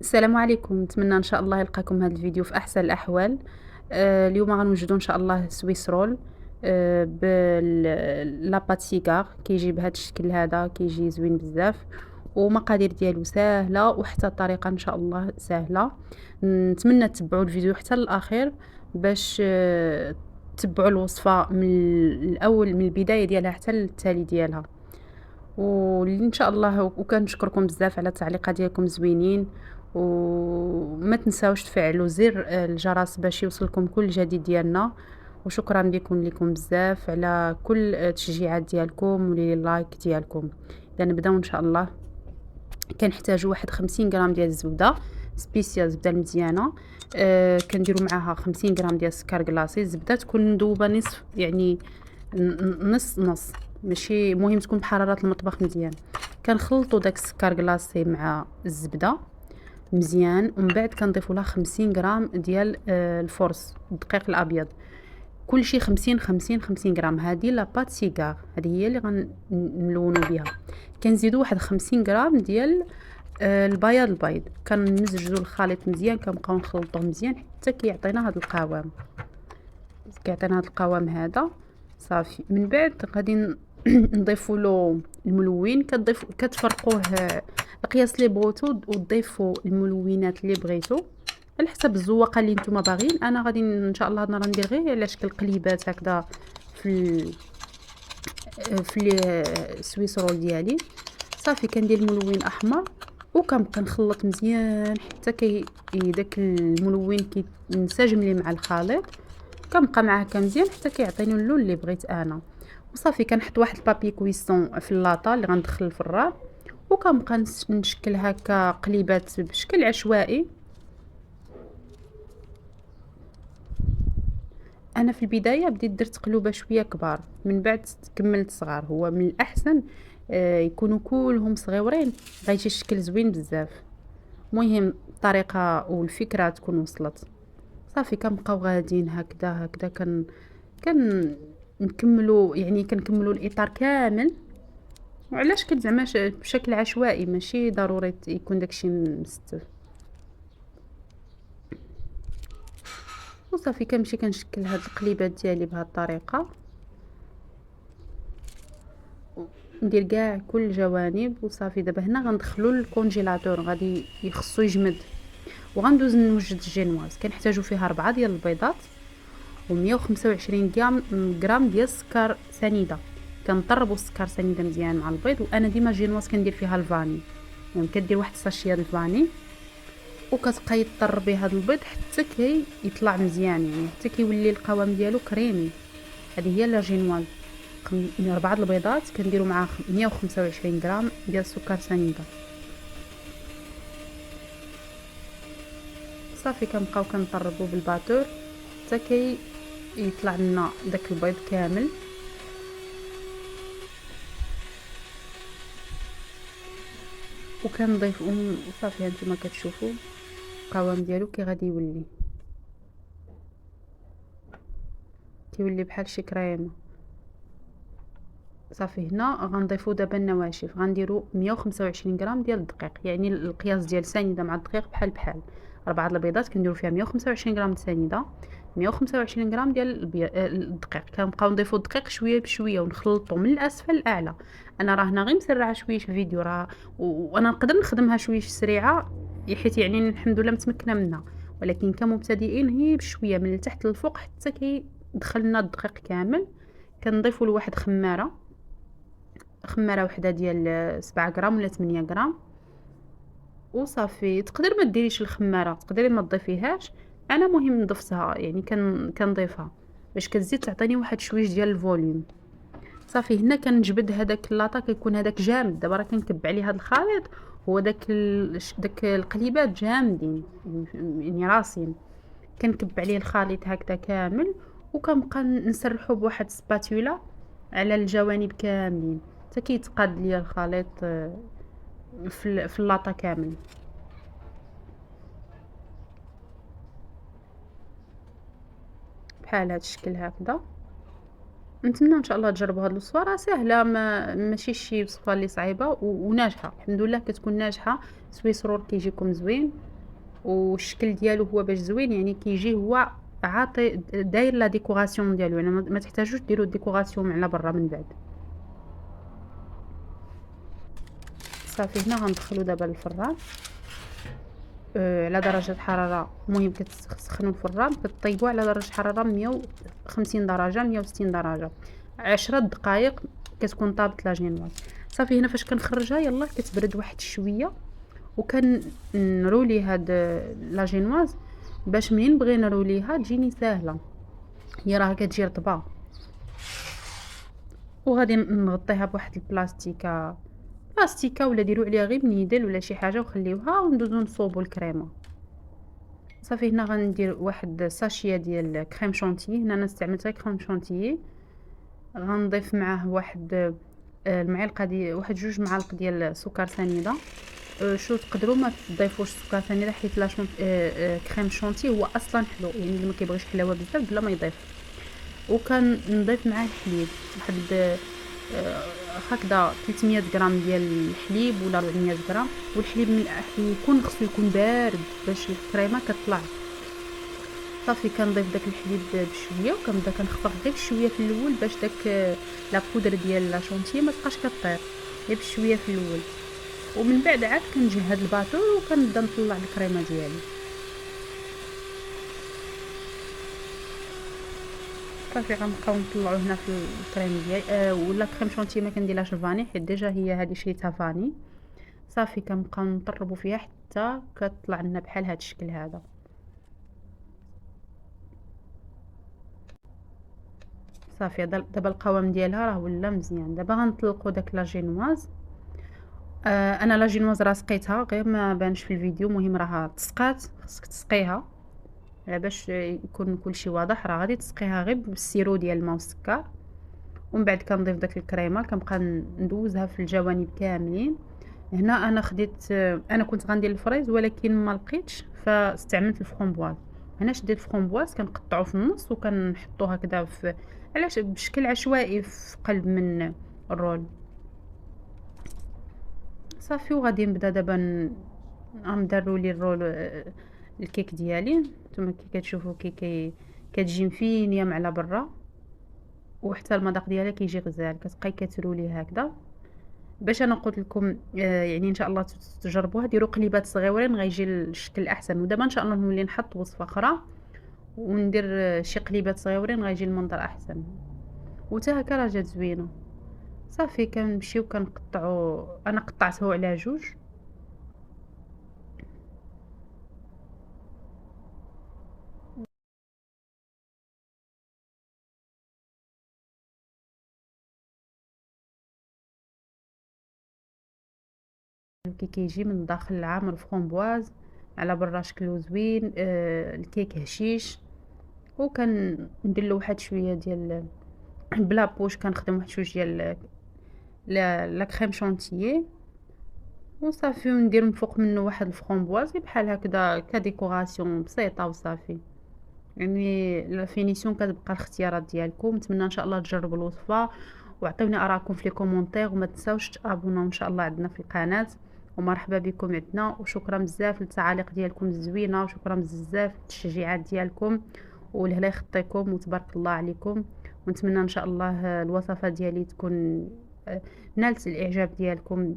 السلام عليكم، نتمنى إن شاء الله يلقاكم هذا الفيديو في أحسن الأحوال. اليوم غنوجدوا إن شاء الله سويس رول لاباط سيكار كيجي بهذا الشكل هذا، كيجي زوين بزاف، ومقادير ديالو ساهلة وحتى الطريقة إن شاء الله ساهلة. نتمنى تتبعوا الفيديو حتى للآخر باش تتبعوا الوصفة من الأول، من البداية ديالها حتى التالي ديالها. واللي ان شاء الله وكنشكركم بزاف على التعليقات ديالكم زوينين، وما تنساوش تفعلوا زر الجرس باش يوصلكم كل جديد ديالنا. وشكرا لكم بزاف على كل التشجيعات ديالكم ولي اللايك ديالكم. اذا نبداو ان شاء الله. كنحتاجوا واحد 50 غرام ديال الزبده سبيسيال، زبده مزيانه. كنديروا معاها 50 غرام ديال السكر كلاصي. الزبده تكون مذوبه نصف، يعني نص نص، ماشي مهم تكون بحراره المطبخ مزيان. كنخلطوا داك السكر كلاصي مع الزبده مزيان، ومن بعد كنضيفوا لها 50 غرام ديال الفرص الدقيق الابيض. كلشي 50 50 50 غرام. هذه لاباط سيكار، هذه هي اللي غنلونوا بها. كنزيدوا واحد 50 غرام ديال البيض. كنمزجوا الخليط مزيان، كنبقاو نخلطوه مزيان حتى كيعطينا هذا القوام. كيعطينا هذا القوام هذا صافي. من بعد غادي نضيفوا له الملون. كتفرقوه القياس اللي بغيتو، وتضيفوا الملونات اللي بغيتو على حسب الزواقه اللي نتوما باغيين. انا غادي ان شاء الله ندير غير على شكل قليبات هكذا في السويس رول ديالي. صافي كندير الملون احمر وكنبقى نخلط مزيان حتى داك الملون كينسجم لي مع الخليط. كنبقى معاه مزيان حتى كيعطيني اللون اللي بغيت انا. وصافي كنحط واحد البابي كويسون في اللاطه اللي غندخل الفران، وكنبقى نشكل هكا قليبات بشكل عشوائي. انا في البدايه بديت درت قلوبه شويه كبار، من بعد كملت صغار. هو من الاحسن يكونوا كلهم صغيورين، غيجي الشكل زوين بزاف. مهم الطريقه والفكره تكون وصلت. صافي كنبقاو غاديين هكذا هكذا. كن نكملوا، يعني كنكملوا الاطار كامل. وعلاش كنت زعما بشكل عشوائي، ماشي ضروري يكون داكشي مستف. وصافي كنمشي كنشكل هاد القليبات ديالي بهاد الطريقه، ندير كاع كل الجوانب. وصافي دابا هنا غندخلو للكونجيلاتور، غادي يخصو يجمد. وغندوز نوجد الجينواز. كنحتاجو فيها 4 ديال البيضات و125 غرام ديال السكر سنيده. كنطربوا السكر سنيده مزيان مع البيض. وانا ديما جينواز كندير فيها الفاني، يعني كدير واحد الساشيه ديال الفاني وكتبقاي طربي هذا البيض حتى يطلع مزيان، يعني حتى كيولي القوام ديالو كريمي. هذه هي لا جينواز. 4 البيضات كنديروا معاه 125 غرام ديال السكر سنيده. صافي كنبقاو كنطربوا بالباتور حتى يطلع لنا داك البيض كامل. وكنضيف صافي هانتوما كتشوفوا القوام ديالو كي غادي كيولي بحال شي كريمه. صافي هنا غنضيفوا دابا النواشف. غنديروا 125 غرام ديال الدقيق، يعني القياس ديال سنيده مع الدقيق بحال بحال. 4 البيضات كنديروا فيها 125 غرام سنيده، 125 غرام ديال الدقيق. كنبقاو نضيفوا الدقيق شويه بشويه ونخلطوا من الاسفل للاعلى. انا راه هنا غير مسرعه شويه في الفيديو، راه وانا نقدر نخدمها شويه سريعه حيت يعني الحمد لله متمكنه منها. ولكن كمبتدئين هي بشويه من التحت للفوق حتى كيدخل لنا الدقيق كامل. كنضيفوا لواحد خماره وحده ديال 7 غرام ولا 8 غرام. وصافي تقدر ما ديريش الخماره، تقدري ما تضيفيهاش. انا مهم ضفتها، يعني كنضيفها باش كتزيد تعطيني واحد شويش ديال الفوليوم. صافي هنا كنجبد هذاك اللاطه، كيكون هذاك جامد. دابا راه كنكب عليه هذا الخليط، هو داك القليبات جامدين يعني راسين. كنكب عليه الخليط هكذا كامل، وكنبقى نسرحو بواحد سباتولا على الجوانب كاملين حتى كيتقاد ليا الخليط في اللاطه كامل بحال هذا الشكل هكذا. نتمنى ان شاء الله تجربوا هذه الوصفه، راه سهله، ماشي شي وصفه اللي صعيبه وناجحه. الحمد لله كتكون ناجحه. سويس رول كيجيكم زوين. والشكل ديالو هو باش زوين، يعني كيجي هو عاطي داير لا ديكوراسيون ديالو، يعني ما تحتاجوش ديروا ديكوراسيون على برا من بعد. صافي هنا غندخلو دابا الفران على درجة حرارة، المهم كتسخنوا الفران كطيبوه على درجة حرارة 150 درجة 160 درجة 10 دقائق كتكون طابت لاجينواز. صافي هنا فاش كنخرجها يلا كتبرد واحد شوية، وكنرولي هاد لاجينواز باش منين نبغي نروليها تجيني ساهلة، هي راه كتجي رطبة. وغادي نغطيها بواحد بلاستيكه ولا ديروا عليها غير منيدل ولا شي حاجه وخليوها وندوزو نصوبو الكريمه. صافي هنا غندير واحد ساشيه ديال كريم شونتيي، هنا انا استعملت غير كريم شونتيي. غنضيف معاه واحد المعلقه ديال واحد 2 معالق ديال سكر سنيده. شو تقدروا ما تضيفوش سكر سنيده حيت لا كريم شونتي هو اصلا حلو، يعني اللي ما كيبغيش حلاوه بزاف بلا ما يضيف. وكنضيف معاه الحليب واحد هكذا 300 غرام ديال الحليب ولا 400 غرام. والحليب من يكون خصو يكون بارد باش الكريمه كطلع. صافي كنضيف داك الحليب بشويه وكنبدا كنخفق غير بشويه في الاول باش داك لا بودر ديال لا شونتي ما تبقاش كطير، غير بشويه في الاول. ومن بعد عاد كنجهز الباطور وكنبدا نطلع الكريمه ديالي. صافي غنبقاو نطلعو هنا في الكريم ديالي ولا كريم شونتي ما كنديرلهاش الفاني حيت ديجا هي هذه شريتها فاني. صافي كنبقاو نطربو فيها حتى كتطلع لنا بحال هذا الشكل هذا. صافي دابا القوام ديالها راه ولا مزيان. دابا غنطلقوا داك لاجينواز. انا لاجينواز راه سقيتها غير ما بانش في الفيديو، المهم راها تسقات، خصك تسقيها باش يكون كلشي واضح. راه غادي تسقيها غير بالسيرو ديال الماء والسكر، ومن بعد كنضيف داك الكريمه كنبقى ندوزها في الجوانب كاملين. هنا انا خديت انا كنت غندير الفريز ولكن ما لقيتش فاستعملت الفرomboise. هنا شديت الفرomboise كنقطعو في النص وكنحطو هكذا في علاش بشكل عشوائي في قلب من الرول. صافي وغادي نبدا دابا غنبدا نرولي الرول الكيك ديالي. نتوما كي كتشوفوا كتجي مفينيه مع برا، وحتى المذاق ديالها كيجي غزال. كتبقاي كترولي هكذا باش انا قلت لكم يعني ان شاء الله تجربوها ديروا قليبات صغيورين غيجي الشكل احسن. ودابا ان شاء الله نولي نحط وصفه اخرى وندير شي قليبات صغيورين غيجي المنظر احسن. وتا هكا راه جات زوينه. صافي كنمشيو كنقطعو، انا قطعته على 2. كي كيجي من الداخل عامر فرومبواز على برا شكلو زوين. الكيك هشيش. وكندير له واحد شويه ديال بلا بوش، كنخدم واحد شويه ديال لا كريم شونتيي وصافي. وندير من فوق منه واحد الفرومبواز بحال هكذا كديكوراسيون بسيطه وصافي. يعني لا فينيسيون كتبقى الاختيارات ديالكم. نتمنى ان شاء الله تجربوا الوصفه وعطيوني اراءكم في لي كومونتير، وما تنساوش تابوناو ان شاء الله عندنا في القناه. ومرحبا بكم عندنا، وشكرا بزاف للتعاليق ديالكم الزوينه، وشكرا بزاف للتشجيعات ديالكم والهلا يخطيكم وتبارك الله عليكم. ونتمنى ان شاء الله الوصفه ديالي تكون نالت الاعجاب ديالكم.